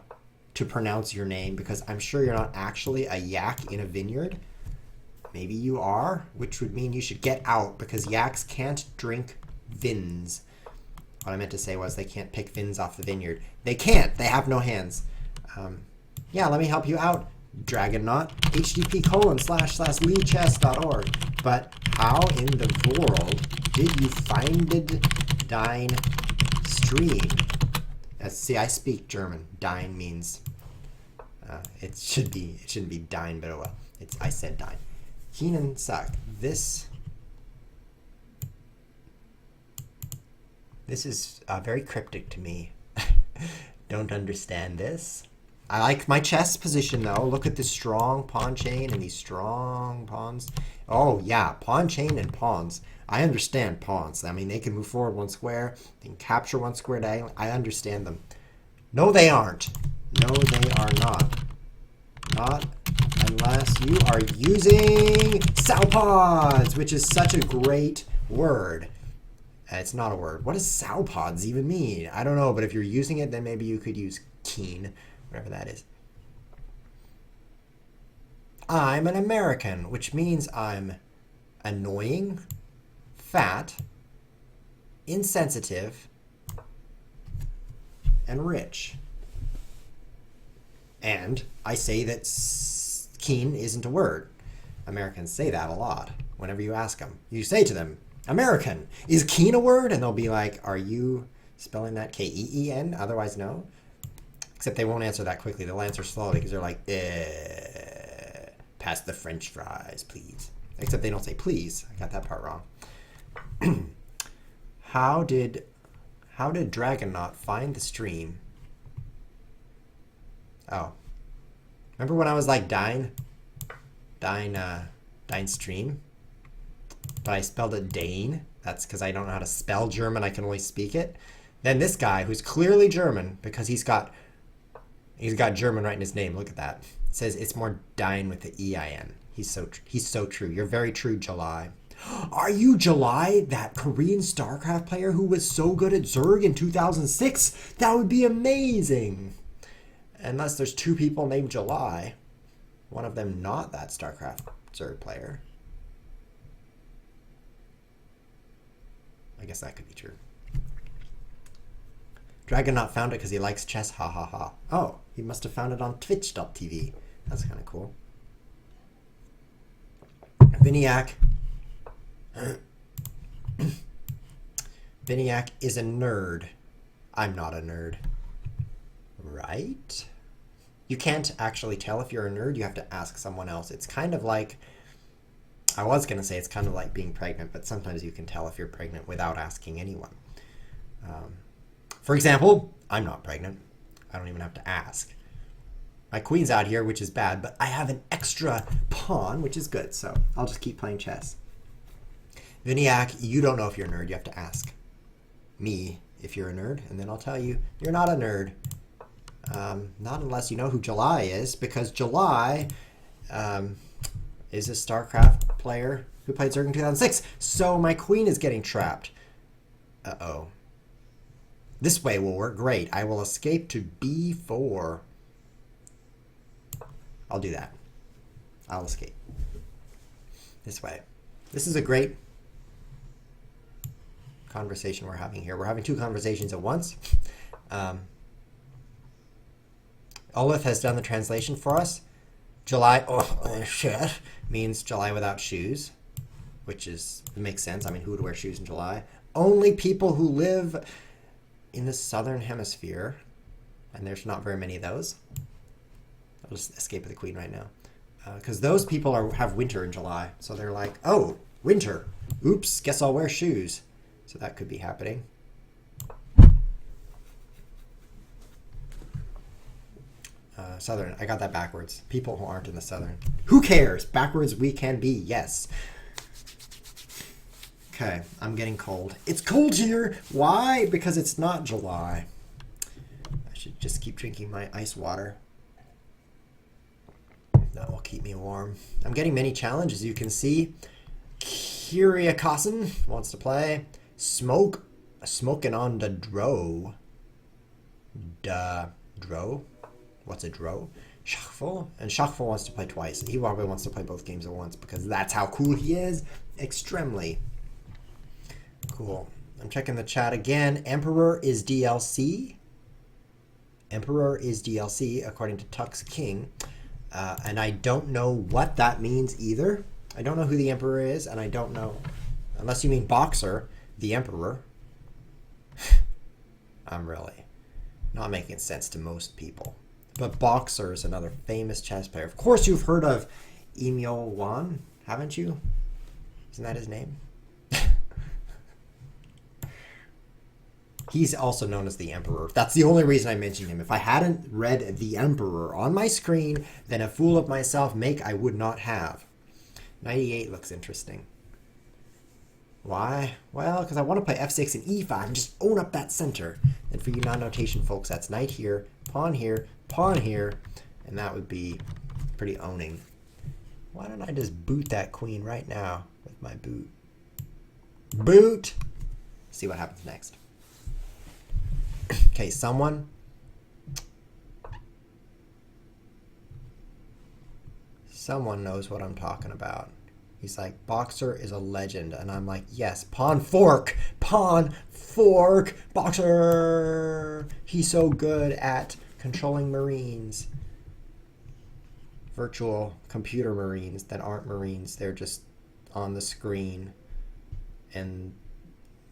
to pronounce your name? Because I'm sure you're not actually a yak in a vineyard. Maybe you are, which would mean you should get out because yaks can't drink vins. What I meant to say was they can't pick vins off the vineyard. They can't. They have no hands. Yeah, let me help you out. Dragonaut, http://leechess.org. But how in the world did you find dein stream? See, I speak German. Dein means it shouldn't be dein, but oh well. I said dein. Keenan Suck. This is very cryptic to me. Don't understand this. I like my chess position, though. Look at this strong pawn chain and these strong pawns. Oh, yeah, pawn chain and pawns. I understand pawns. I mean, they can move forward 1 square. They can capture 1 square diagonally. I understand them. No, they aren't. No, they are not. Not unless you are using Saupods, which is such a great word. It's not a word. What does Saupods even mean? I don't know, but if you're using it, then maybe you could use keen. Whatever that is. I'm an American, which means I'm annoying, fat, insensitive, and rich. And I say that keen isn't a word. Americans say that a lot whenever you ask them. You say to them, American, is keen a word? And they'll be like, are you spelling that K-E-E-N? Otherwise, no. Except they won't answer that quickly. They'll answer slowly because they're like, pass the French fries, please. Except they don't say please. I got that part wrong. How did Dragonaut find the stream? Oh. Remember when I was like Dine stream? But I spelled it Dane. That's because I don't know how to spell German. I can only speak it. Then this guy, who's clearly German, because he's got German right in his name. Look at that. It says it's more Dine with the E-I-N. He's so true. You're very true, July. Are you July, that Korean StarCraft player who was so good at Zerg in 2006? That would be amazing. Unless there's two people named July. One of them not that StarCraft Zerg player. I guess that could be true. Dragonaut found it because he likes chess. Ha ha ha. Oh, he must have found it on twitch.tv. That's kind of cool. Viniac. Viniac is a nerd. I'm not a nerd. Right? You can't actually tell if you're a nerd. You have to ask someone else. It's kind of like, I was going to say it's kind of like being pregnant, but sometimes you can tell if you're pregnant without asking anyone. For example, I'm not pregnant. I don't even have to ask. My queen's out here, which is bad, but I have an extra pawn, which is good, so I'll just keep playing chess. Viniac, you don't know if you're a nerd. You have to ask me if you're a nerd, and then I'll tell you you're not a nerd. Not unless you know who July is, because July is a StarCraft player who played Zerg in 2006. So my queen is getting trapped. Uh-oh. This way will work great. I will escape to B4. I'll do that. I'll escape. This way. This is a great conversation we're having here. We're having two conversations at once. Olaf has done the translation for us. July, shit, means July without shoes, which makes sense. I mean, who would wear shoes in July? Only people who live in the southern hemisphere, and there's not very many of those. I'll just escape the queen right now. Because those people have winter in July, so they're like, oh, winter. Oops, guess I'll wear shoes. So that could be happening. Southern, I got that backwards. People who aren't in the southern. Who cares? Backwards we can be, yes. Okay, I'm getting cold. It's cold here. Why? Because it's not July. I should just keep drinking my ice water. That will keep me warm. I'm getting many challenges, you can see. Kyriakosin wants to play. Smoking on the Dro. Dro? What's a Dro? Schachful. And Schachful wants to play twice. He probably wants to play both games at once because that's how cool he is. Extremely. Cool. I'm checking the chat again. Emperor is DLC. Emperor is DLC, according to Tux King. And I don't know what that means either. I don't know who the Emperor is, and I don't know, unless you mean Boxer, the Emperor. I'm really not making sense to most people. But Boxer is another famous chess player. Of course you've heard of Emil Wan, haven't you? Isn't that his name? He's also known as the Emperor. That's the only reason I mentioned him. If I hadn't read the Emperor on my screen, then a fool of myself I would not have. 98 looks interesting. Why? Well, because I want to play f6 and e5 and just own up that center. And for you non-notation folks, that's knight here, pawn here, and that would be pretty owning. Why don't I just boot that queen right now with my boot? Boot! See what happens next. Okay, someone knows what I'm talking about. He's like, Boxer is a legend. And I'm like, yes, pawn fork, Boxer. He's so good at controlling Marines. Virtual computer Marines that aren't Marines. They're just on the screen. And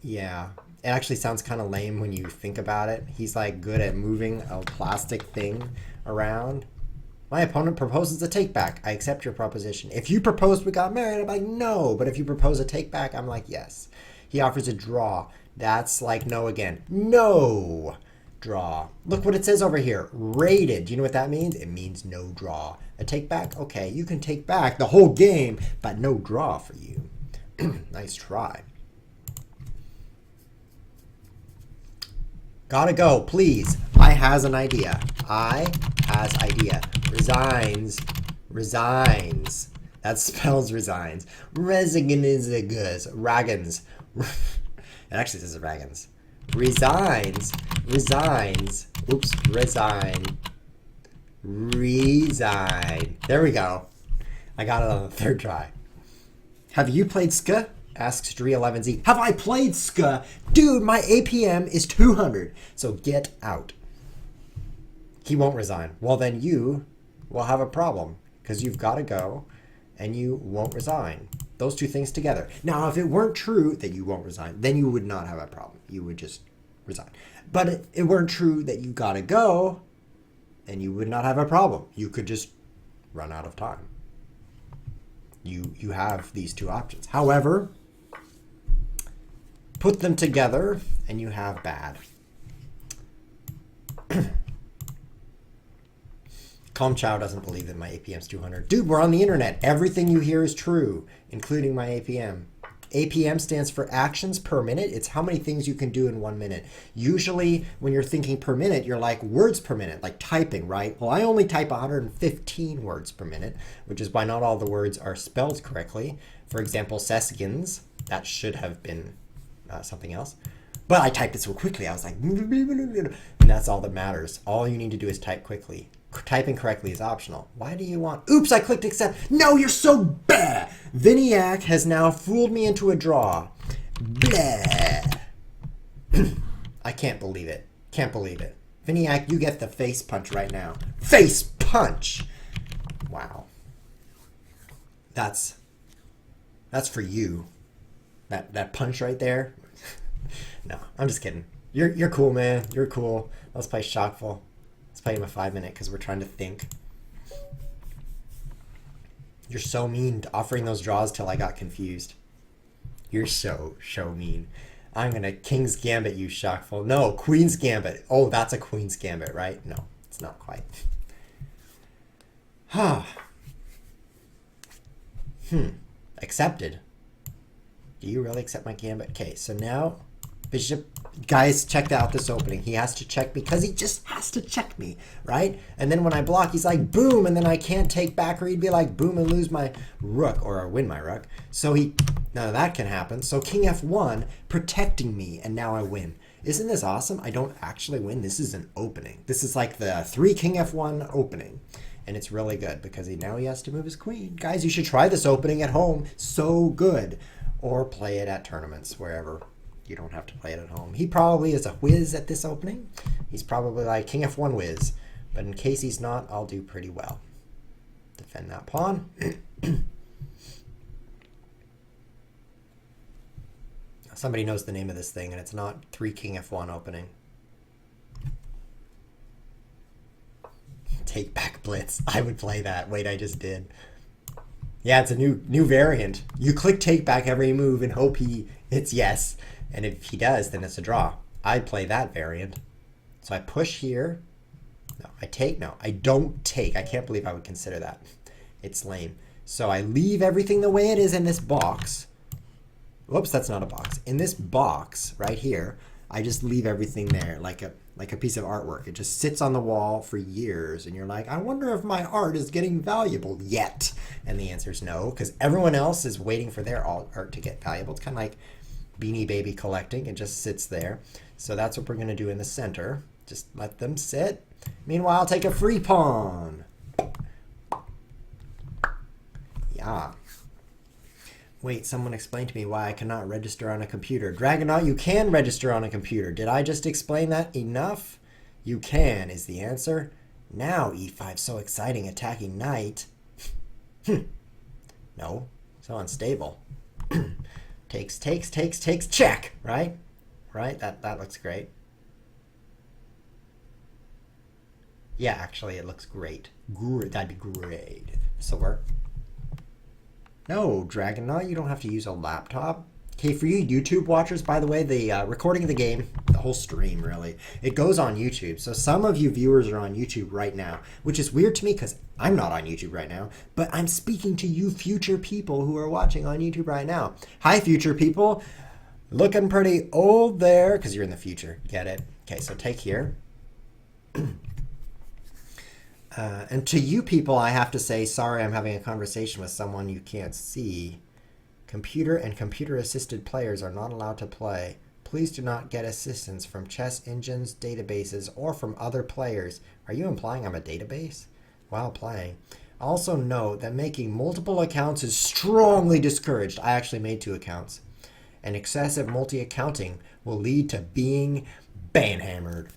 yeah, it actually sounds kind of lame when you think about it. He's like good at moving a plastic thing around. My opponent proposes a take back. I accept your proposition. If you proposed we got married, I'm like, no. But if you propose a take back, I'm like, yes. He offers a draw. That's like no again. No. draw. Look what it says over here. Rated. Do you know what that means? It means no draw. A take back? Okay, you can take back the whole game, but no draw for you. Nice try. Gotta go, please. I has an idea. I has idea. Resigns. Resigns. That spells resigns. Resigns. Ragans. It actually says ragans. Resigns. Resigns. Oops. Resign. Resign. There we go. I got it on the third try. Have you played Ska? Asks Dree11Z. Have I played Ska? Dude, my APM is 200. So get out. He won't resign. Well, then you will have a problem because you've got to go and you won't resign. Those two things together. Now, if it weren't true that you won't resign, then you would not have a problem. You would just resign. But it weren't true that you got to go, and you would not have a problem. You could just run out of time. You have these two options. However, put them together and you have bad. Calm Chow doesn't believe that my APM's 200. Dude, we're on the internet. Everything you hear is true, including my APM. APM stands for actions per minute. It's how many things you can do in 1 minute. Usually when you're thinking per minute, you're like words per minute, like typing, right? Well, I only type 115 words per minute, which is why not all the words are spelled correctly. For example, Seskins, that should have been something else. But I typed it so quickly, I was like, and that's all that matters. All you need to do is type quickly. Typing correctly is optional. Why do you want... Oops, I clicked accept. No, you're so bad. Viniac has now fooled me into a draw. Blah. I can't believe it. Can't believe it. Viniac, you get the face punch right now. Face punch. Wow. That's for you. That punch right there. No, I'm just kidding. You're cool, man. You're cool. Let's play Shockful. Let's play him a 5-minute because we're trying to think. You're so mean offering those draws till I got confused. You're so mean. I'm going to King's Gambit you, Shockful. No, Queen's Gambit. Oh, that's a Queen's Gambit, right? No, it's not quite. Accepted. Do you really accept my Gambit? Okay, so now... Bishop, guys, check out this opening. He has to check because he just has to check me, right? And then when I block, he's like, boom, and then I can't take back, or he'd be like, boom, and lose my rook, or win my rook. So none of that can happen. So King F1, protecting me, and now I win. Isn't this awesome? I don't actually win. This is an opening. This is like the 3 King F1 opening. And it's really good because now he has to move his queen. Guys, you should try this opening at home. So good. Or play it at tournaments, wherever. You don't have to play it at home. He probably is a whiz at this opening. He's probably like King F1 whiz. But in case he's not, I'll do pretty well. Defend that pawn. Somebody knows the name of this thing, and it's not 3 King F1 opening. Take back blitz. I would play that. Wait, I just did. Yeah, it's a new variant. You click take back every move and hope it's yes. And if he does, then it's a draw. I'd play that variant. So I push here. No, I take. No, I don't take. I can't believe I would consider that. It's lame. So I leave everything the way it is in this box. Whoops, that's not a box. In this box right here, I just leave everything there like a piece of artwork. It just sits on the wall for years. And you're like, I wonder if my art is getting valuable yet. And the answer is no, because everyone else is waiting for their art to get valuable. It's kind of like Beanie Baby collecting. It just sits there. So that's what we're going to do in the center. Just let them sit. Meanwhile, take a free pawn. Yeah. Wait, someone explain to me why I cannot register on a computer. Dragonaut, you can register on a computer. Did I just explain that enough? You can is the answer. Now e5, so exciting, attacking knight. No, so unstable. Takes, check, right? Right, that looks great. Yeah, actually it looks great. That'd be great. This'll work. No, Dragonaut, you don't have to use a laptop. Okay, for you YouTube watchers, by the way, the recording of the game, the whole stream really, it goes on YouTube. So some of you viewers are on YouTube right now, which is weird to me because I'm not on YouTube right now, but I'm speaking to you future people who are watching on YouTube right now. Hi, future people. Looking pretty old there because you're in the future. Get it? Okay, so take here. And to you people, I have to say, sorry, I'm having a conversation with someone you can't see. Computer and computer-assisted players are not allowed to play. Please do not get assistance from chess engines, databases, or from other players. Are you implying I'm a database while playing? Also note that making multiple accounts is strongly discouraged. I actually made 2 accounts. And excessive multi-accounting will lead to being banhammered.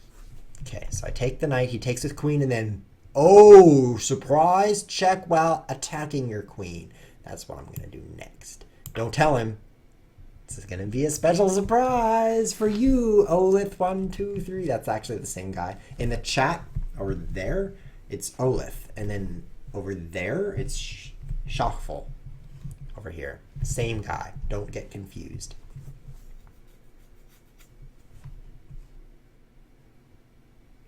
Okay, so I take the knight, he takes his queen, and then, oh, surprise, check while attacking your queen. That's what I'm going to do next. Don't tell him. This is going to be a special surprise for you, Olith123. That's actually the same guy. In the chat over there, it's Olith. And then over there, it's Schachful. Over here. Same guy. Don't get confused.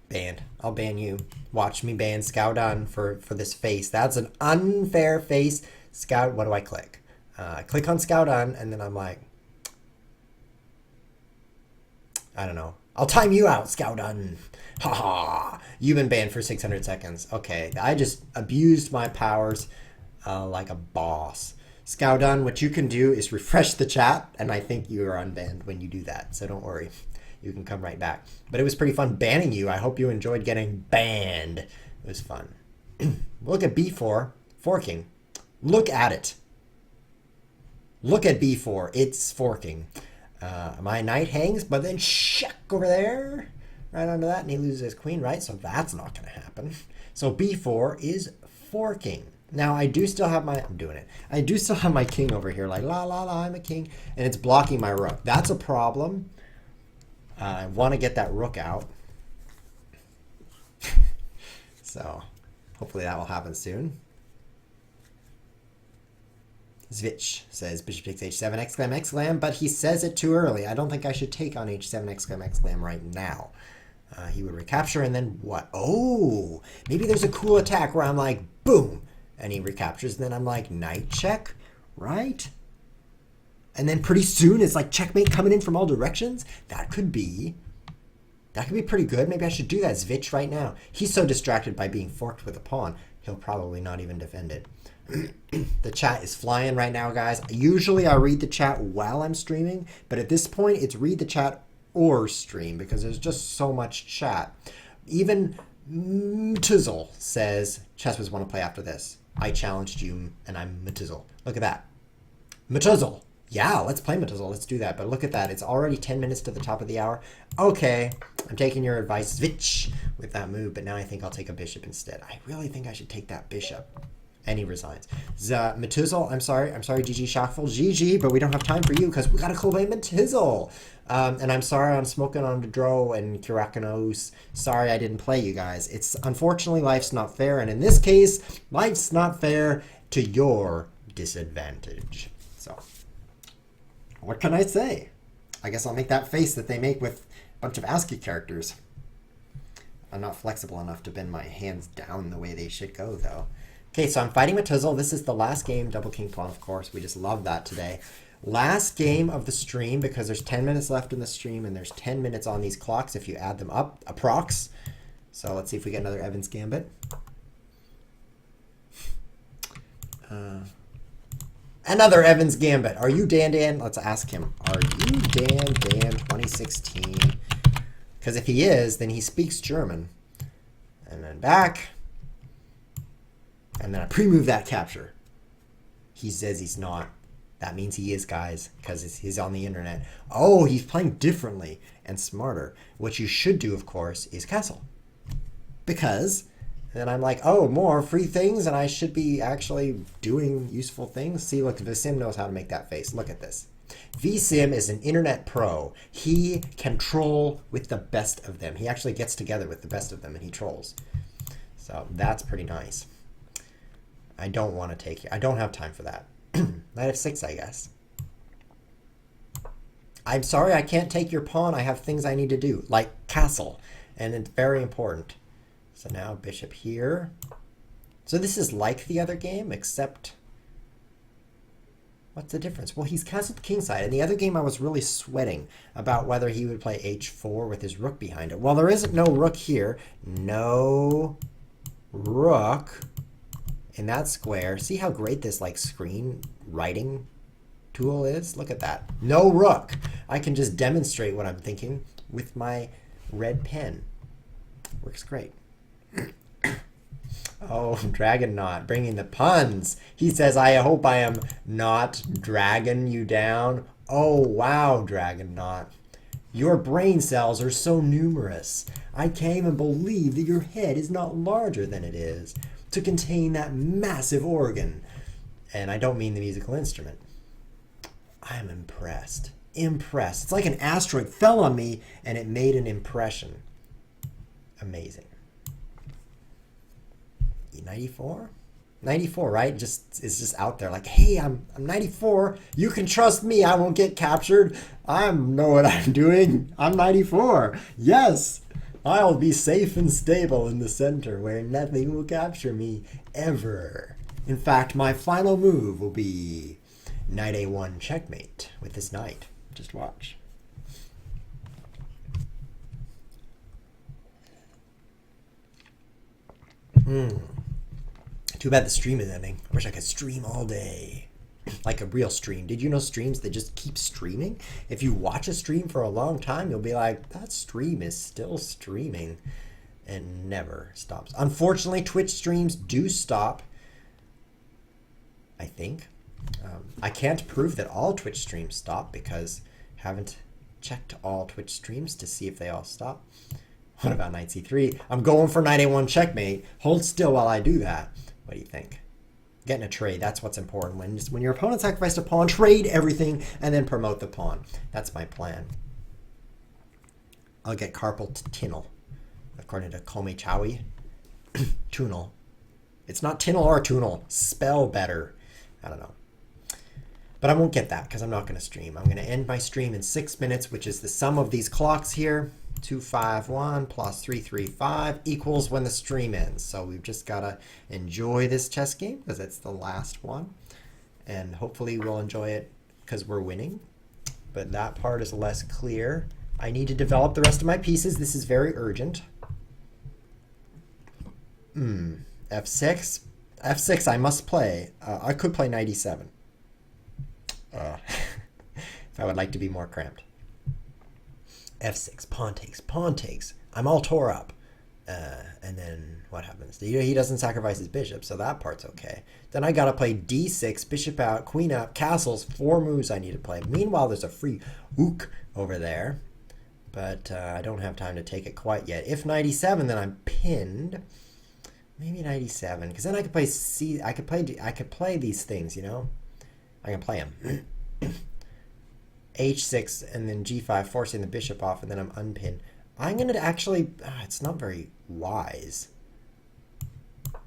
Banned. I'll ban you. Watch me ban Scowdon for this face. That's an unfair face. Scout, what do I click? I click on Scowdon, and then I'm like, I don't know. I'll time you out, Scowdon. Ha ha. You've been banned for 600 seconds. Okay, I just abused my powers like a boss. Scowdon, what you can do is refresh the chat, and I think you are unbanned when you do that, so don't worry. You can come right back. But it was pretty fun banning you. I hope you enjoyed getting banned. It was fun. Look at B4, forking. Look at it. Look at B4. It's forking. My knight hangs, but then shuck over there. Right onto that, and he loses his queen, right? So that's not going to happen. So B4 is forking. Now, I do still have my... I'm doing it. I do still have my king over here, like, la, la, la, I'm a king. And it's blocking my rook. That's a problem. I want to get that rook out. So, hopefully that will happen soon. Zvich says bishop takes h7 exclam exclam, but he says it too early. I don't think I should take on h7 exclam exclam right now. He would recapture, and then what? Oh, maybe there's a cool attack where I'm like, boom, and he recaptures, and then I'm like, knight check, right? And then pretty soon it's like checkmate coming in from all directions. That could be pretty good. Maybe I should do that. Zvich right now. He's so distracted by being forked with a pawn, he'll probably not even defend it. The chat is flying right now, guys. Usually I read the chat while I'm streaming, but at this point it's read the chat or stream because there's just so much chat. Even Mtizzle says, Chess want to play after this. I challenged you and I'm Mtizzle. Look at that. Mtizzle. Yeah, let's play Mtizzle. Let's do that. But look at that. It's already 10 minutes to the top of the hour. Okay, I'm taking your advice, Zvich, with that move, but now I think I'll take a bishop instead. I really think I should take that bishop. And he resigns. Mtizzle, I'm sorry, GG Shockful. GG, but we don't have time for you because we got to call by Mtizzle. And I'm sorry I'm smoking on the Dro and Kirakanos. Sorry I didn't play you guys. It's unfortunately life's not fair, and in this case, life's not fair to your disadvantage. So, what can I say? I guess I'll make that face that they make with a bunch of ASCII characters. I'm not flexible enough to bend my hands down the way they should go, though. Okay, so I'm fighting Mtizzle. This is the last game, Double King Pawn, of course. We just love that today. Last game of the stream, because there's 10 minutes left in the stream, and there's 10 minutes on these clocks if you add them up, approx. So let's see if we get another Evans Gambit. Another Evans Gambit. Are you Dan Dan? Let's ask him. Are you Dan Dan 2016? Because if he is, then he speaks German. And then back. And then I pre-move that capture. He says he's not. That means he is, guys, because he's on the internet. Oh, he's playing differently and smarter. What you should do, of course, is castle. Because then I'm like, oh, more free things, and I should be actually doing useful things. See, look, Vsim knows how to make that face. Look at this. Vsim is an internet pro. He can troll with the best of them. He actually gets together with the best of them, and he trolls. So that's pretty nice. I don't want to take it. I don't have time for that. Knight f6, I guess. I'm sorry, I can't take your pawn. I have things I need to do, like castle, and it's very important. So now bishop here. So this is like the other game, except what's the difference? Well, he's castled the king side. In the other game, I was really sweating about whether he would play h4 with his rook behind it. Well, there isn't no rook here. No rook in that square. See how great this like screen writing tool is? Look at that. No rook. I can just demonstrate what I'm thinking with my red pen. Works great. Oh, Dragon Knot, bringing the puns. He says, I hope I am not dragging you down. Oh, wow, Dragon Knot. Your brain cells are so numerous. I can't even believe that your head is not larger than it is to contain that massive organ. And I don't mean the musical instrument. I am impressed. Impressed. It's like an asteroid fell on me and it made an impression. Amazing. 94? 94, right? It's just out there like, hey, I'm 94. You can trust me. I won't get captured. I know what I'm doing. I'm 94. Yes, I'll be safe and stable in the center where nothing will capture me ever. In fact, my final move will be knight a1 checkmate with this knight. Just watch. Too bad the stream is ending. I wish I could stream all day. Like a real stream. Did you know streams, they just keep streaming? If you watch a stream for a long time, you'll be like, that stream is still streaming and never stops. Unfortunately, Twitch streams do stop, I think. I can't prove that all Twitch streams stop because I haven't checked all Twitch streams to see if they all stop. What about knight c3? I'm going for knight a1 checkmate. Hold still while I do that. What do you think? Getting a trade, that's what's important. When your opponent sacrificed a pawn, trade everything and then promote the pawn. That's my plan. I'll get carpal tunnel, according to Komi Chowi. Tunnel. It's not Tinnel or Tunnel. Spell better. I don't know. But I won't get that because I'm not going to stream. I'm going to end my stream in 6 minutes, which is the sum of these clocks here. 251 plus 335 equals when the stream ends. So we've just got to enjoy this chess game because it's the last one. And hopefully we'll enjoy it because we're winning. But that part is less clear. I need to develop the rest of my pieces. This is very urgent. F6. F6 I must play. I could play knight e7. If I would like to be more cramped. F6, pawn takes. I'm all tore up. And then what happens? He doesn't sacrifice his bishop, so that part's okay. Then I gotta play d6, bishop out, queen up, castles, 4 moves I need to play. Meanwhile, there's a free ook over there, but I don't have time to take it quite yet. If knight e7, then I'm pinned. Maybe knight e7, because then I could play c. I could play these things, you know. I can play them. h6 and then g5, forcing the bishop off, and then I'm unpinned. I'm going to actually, it's not very wise.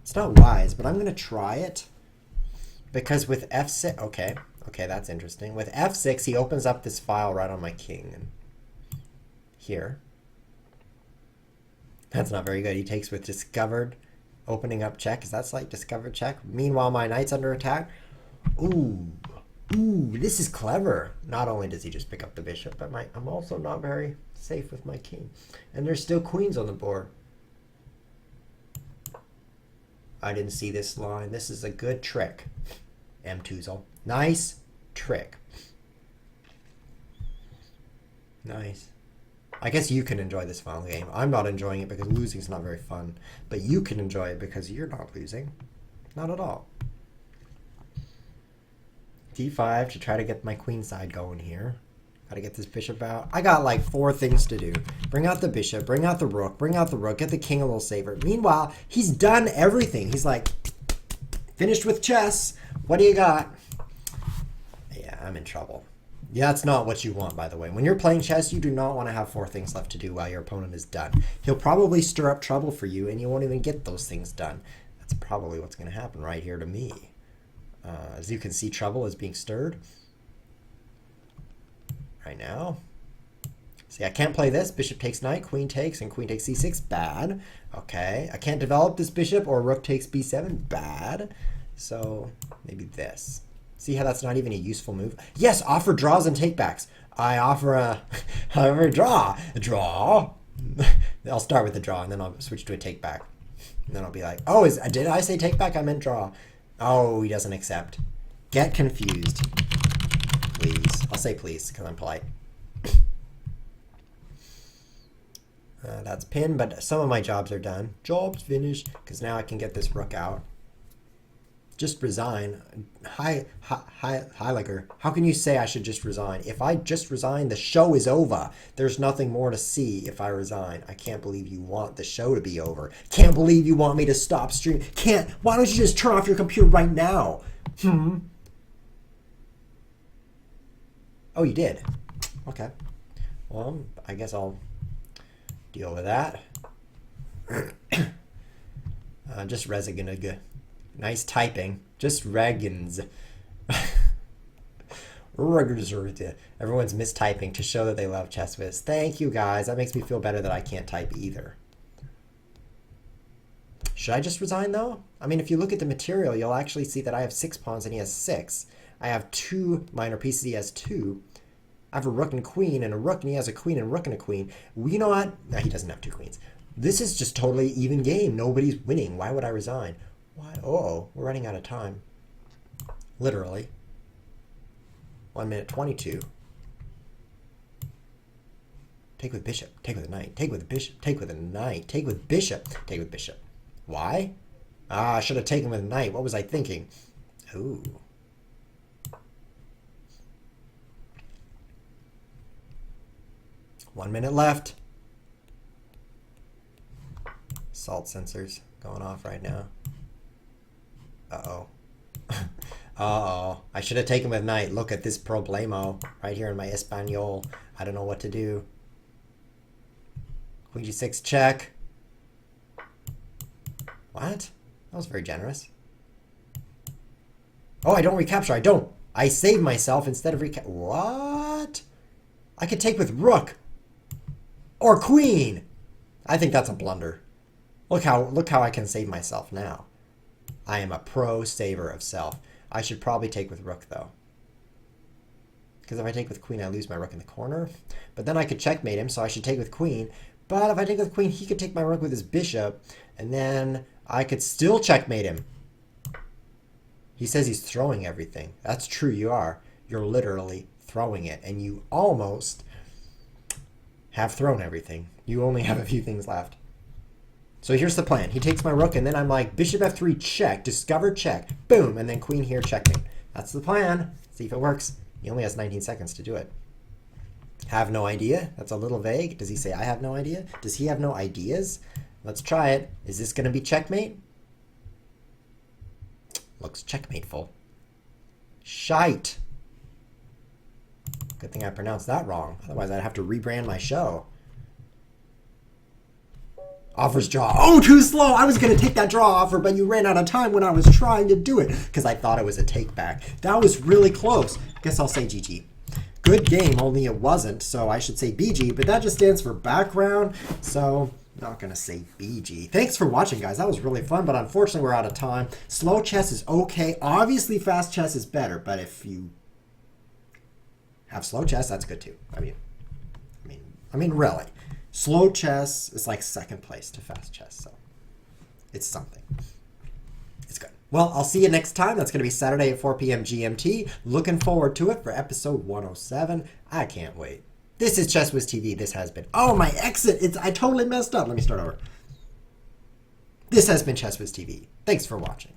It's not wise, but I'm going to try it. Because with f6, okay, that's interesting. With f6, he opens up this file right on my king. And here. That's not very good. He takes with discovered, opening up check. Is that slight discovered check? Meanwhile, my knight's under attack. Ooh, this is clever. Not only does he just pick up the bishop, but I'm also not very safe with my king. And there's still queens on the board. I didn't see this line. This is a good trick. M2zal. Nice trick. Nice. I guess you can enjoy this final game. I'm not enjoying it because losing is not very fun. But you can enjoy it because you're not losing. Not at all. d5 to try to get my queen side going here. Gotta get this bishop out. I got like 4 things to do. Bring out the bishop, bring out the rook, get the king a little safer. Meanwhile, he's done everything. He's like, finished with chess. What do you got? Yeah, I'm in trouble. Yeah, that's not what you want, by the way. When you're playing chess, you do not want to have 4 things left to do while your opponent is done. He'll probably stir up trouble for you, and you won't even get those things done. That's probably what's going to happen right here to me. As you can see, trouble is being stirred. right now. See, I can't play this. Bishop takes knight, queen takes, and queen takes c6. Bad. Okay. I can't develop this bishop, or rook takes b7. Bad. So maybe this. See how that's not even a useful move? Yes, offer draws and takebacks. I offer a draw. A draw. I'll start with the draw, and then I'll switch to a takeback. And then I'll be like, oh, did I say takeback? I meant draw. Oh, he doesn't accept. Get confused. Please. I'll say please, because I'm polite. That's pinned, but some of my jobs are done. Jobs finished, because now I can get this rook out. Just resign. Heiliger, how can you say I should just resign? If I just resign, the show is over. There's nothing more to see if I resign. I can't believe you want the show to be over. Can't believe you want me to stop streaming. Can't. Why don't you just turn off your computer right now? Oh, you did? Okay. Well, I guess I'll deal with that. Just Reziganuga. Nice typing. Just Regans. Everyone's mistyping to show that they love ChessWhiz. Thank you, guys. That makes me feel better that I can't type either. Should I just resign, though? I mean, if you look at the material, you'll actually see that I have 6 pawns and he has 6. I have 2 minor pieces. He has 2. I have a rook and queen and a rook, and he has a queen and a rook and a queen. Well, you know what? No, he doesn't have 2 queens. This is just totally even game. Nobody's winning. Why would I resign? Why? Uh-oh, we're running out of time. Literally. 1 minute 22. Take with bishop. Take with a knight. Take with a bishop. Take with a knight. Take with bishop. Take with bishop. Why? Ah, I should have taken with a knight. What was I thinking? Ooh. One minute left. Salt sensors going off right now. Uh-oh. Uh-oh. I should have taken with knight. Look at this problemo right here in my Espanol. I don't know what to do. Queen g6 check. What? That was very generous. Oh, I don't recapture. I don't. I save myself instead of recapture. What? I could take with rook. Or queen. I think that's a blunder. Look how I can save myself now. I am a pro saver of self. I should probably take with rook, though. Because if I take with queen, I lose my rook in the corner. But then I could checkmate him, so I should take with queen. But if I take with queen, he could take my rook with his bishop. And then I could still checkmate him. He says he's throwing everything. That's true, you are. You're literally throwing it. And you almost have thrown everything. You only have a few things left. So here's the plan. He takes my rook, and then I'm like, bishop f3, check, discover, check, boom, and then queen here, checkmate. That's the plan. See if it works. He only has 19 seconds to do it. Have no idea? That's a little vague. Does he say I have no idea? Does he have no ideas? Let's try it. Is this going to be checkmate? Looks checkmateful. Shite. Good thing I pronounced that wrong. Otherwise, I'd have to rebrand my show. Offers draw. Oh, too slow. I was going to take that draw offer, but you ran out of time when I was trying to do it because I thought it was a take back. That was really close. Guess I'll say GG. Good game, only it wasn't, so I should say BG, but that just stands for background, so I'm not going to say BG. Thanks for watching, guys. That was really fun, but unfortunately we're out of time. Slow chess is okay. Obviously, fast chess is better, but if you have slow chess, that's good too. I mean, really. Slow chess is like second place to fast chess, so it's something. It's good. Well, I'll see you next time. That's going to be Saturday at 4 p.m. GMT. Looking forward to it for episode 107. I can't wait. This is ChessWhiz TV. This has been... Oh, my exit. I totally messed up. Let me start over. This has been ChessWhiz TV. Thanks for watching.